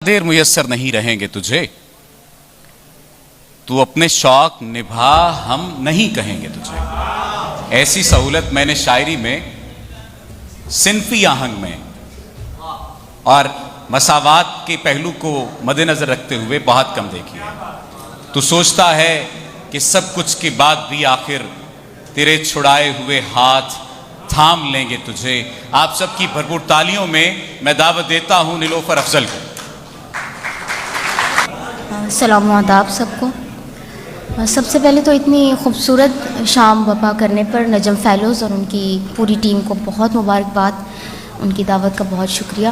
देर मुयस्सर नहीं रहेंगे तुझे, तू अपने शौक निभा हम नहीं कहेंगे तुझे। ऐसी सहूलत मैंने शायरी में सिनफी आहंग में और मसावात के पहलू को मद्देनजर रखते हुए बहुत कम देखी है। तू सोचता है कि सब कुछ के बाद भी आखिर तेरे छुड़ाए हुए हाथ थाम लेंगे तुझे। आप सबकी भरपूर तालियों में मैं दावत देता हूं नीलोफर अफजल को। सलाम आदाब सबको। सबसे पहले तो इतनी खूबसूरत शाम बपा करने पर नजम फैलोज़ और उनकी पूरी टीम को बहुत मुबारकबाद, उनकी दावत का बहुत शुक्रिया।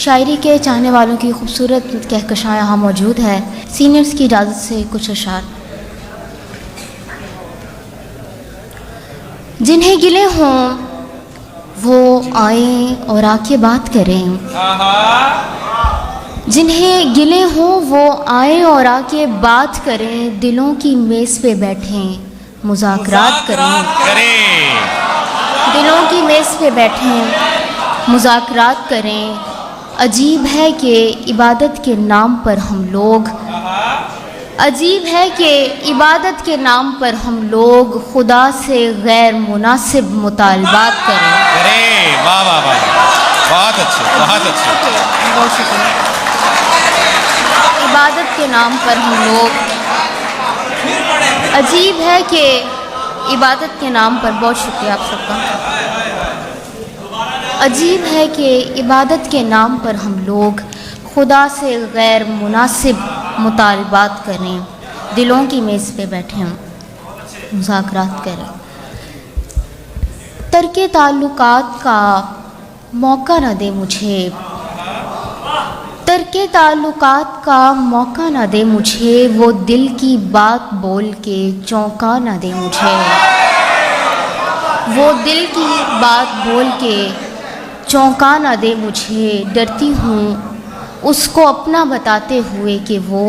शायरी के चाहने वालों की खूबसूरत कहकशां यहाँ मौजूद है। सीनियर्स की इजाज़त से कुछ अशार। जिन्हें गिले हों वो आए और आके बात करें, जिन्हें गिले हों वो आए और आके बात करें, दिलों की मेज़ पे बैठें मुज़ाकरात करें, दिलों की मेज़ पे बैठें मुज़ाकरात करें। अजीब है कि इबादत के नाम पर हम लोग, अजीब है कि इबादत के नाम पर हम लोग खुदा से गैर मुनासिब मुतालबात करें। वाह वाह वाह, बहुत अच्छे, बहुत अच्छे, बहुत शुक्रिया। इबादत के नाम पर हम लोग, अजीब है कि इबादत के नाम पर, बहुत शुक्रिया आप सबका। अजीब है कि इबादत के नाम पर हम लोग खुदा से गैर मुनासिब मुतालबात करें, दिलों की मेज़ पे बैठे हम मुज़ाकरात करें। तर्के ताल्लुकात का मौका न दे मुझे, तर्के ताल्लुकात का मौका न दे मुझे, वो दिल की बात बोल के चौंका न दे मुझे, वो दिल की बात बोल के चौंका न दे मुझे। डरती हूँ उसको अपना बताते हुए कि वो,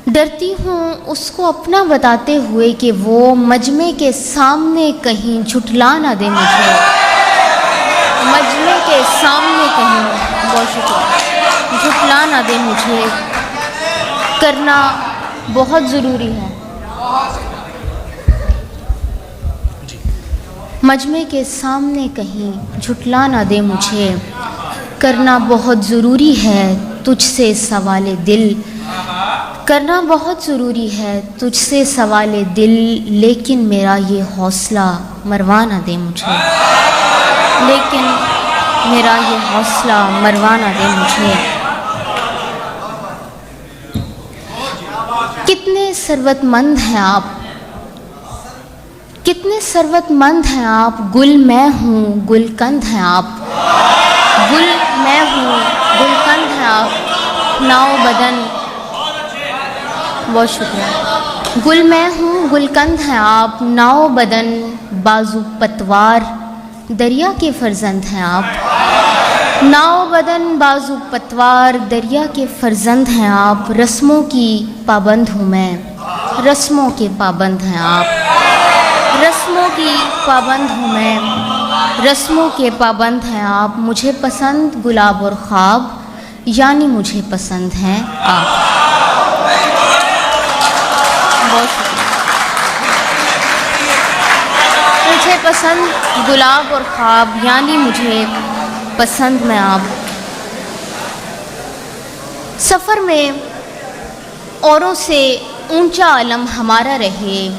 डरती हूँ उसको अपना बताते हुए कि वो मजमे के सामने कहीं झुठला न दे मुझे, मजमे के सामने कहीं, बहुत शुक्रिया, झुठला न दे मुझे। करना बहुत ज़रूरी है, मजमे के सामने कहीं झुठला न दे मुझे। करना बहुत ज़रूरी है तुझसे सवाले दिल, करना बहुत ज़रूरी है तुझसे सवाले दिल, लेकिन मेरा ये हौसला मरवा न दे मुझे, लेकिन मेरा ये हौसला मरवा न दे मुझे। कितने सरवतमंद हैं आप, कितने सरवतमंद हैं आप, गुल मैं हूँ गुलकंद हैं आप, गुल मैं हूँ गुलकंद हैं आप, नाव बदन, बहुत शुक्रिया। गुल मैं हूँ गुलकंद हैं आप, नाव बदन बाजू पतवार, दरिया के फर्जंद हैं आप, नाव बदन बाजू पतवार, दरिया के फर्जंद हैं आप। रस्मों की पाबंद हूँ मैं, रस्मों के पाबंद हैं आप, रस्मों की पाबंद हूँ मैं, रस्मों के पाबंद हैं आप। मुझे पसंद गुलाब और ख्वाब, यानी मुझे पसंद हैं आप, बहुत शुक्रिया। मुझे पसंद गुलाब और ख्वाब, यानी मुझे पसंद मैं आप। सफ़र में औरों से ऊंचा अलम हमारा रहे,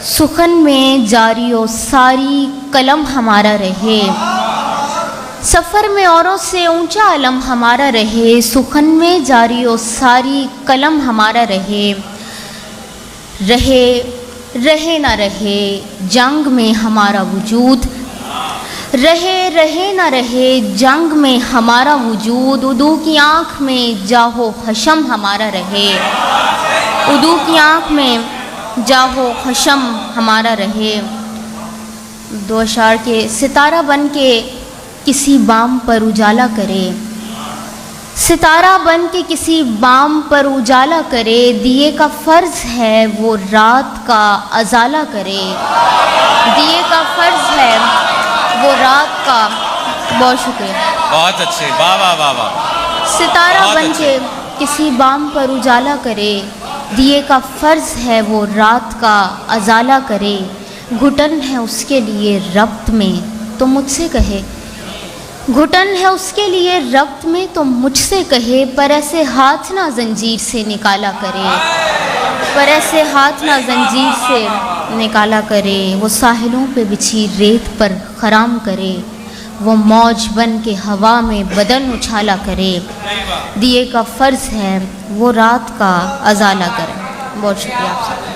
सुखन में जारी और सारी कलम हमारा रहे। सफ़र में औरों से ऊंचा अलम हमारा रहे, सुखन में जारी और सारी कलम हमारा रहे। रहे रहे ना रहे जंग में हमारा वजूद, रहे रहे ना रहे जंग में हमारा वजूद। उदू की आँख में जाहो हशम हमारा रहे, उदू की आँख में जाहो खशम हमारा रहे। दो अशार के सितारा बन के किसी बाम पर उजाला करे, सितारा बन के किसी बाम पर उजाला करे। दिए का फ़र्ज़ है वो रात का अजाला करे, दिए का फ़र्ज़ है वो रात का, बहुत शुक्रिया, बहुत अच्छे, वाह वाह वाह वाह। بن کے کسی بام پر اجالا کرے، دیے کا فرض ہے وہ رات کا ازالہ کرے، گھٹن ہے اس کے لیے ربط میں تو مجھ سے کہے، گھٹن ہے اس کے لیے ربط میں تو مجھ سے کہے، پر ایسے ہاتھ نہ زنجیر سے نکالا کرے، پر ایسے ہاتھ نہ زنجیر سے نکالا کرے، وہ ساحلوں پہ بچھی ریت پر خرام کرے، وہ موج بن کے ہوا میں بدن اچھالا کرے، دیے کا فرض ہے وہ رات کا ازالہ کرے۔ بہت شکریہ آپ سے۔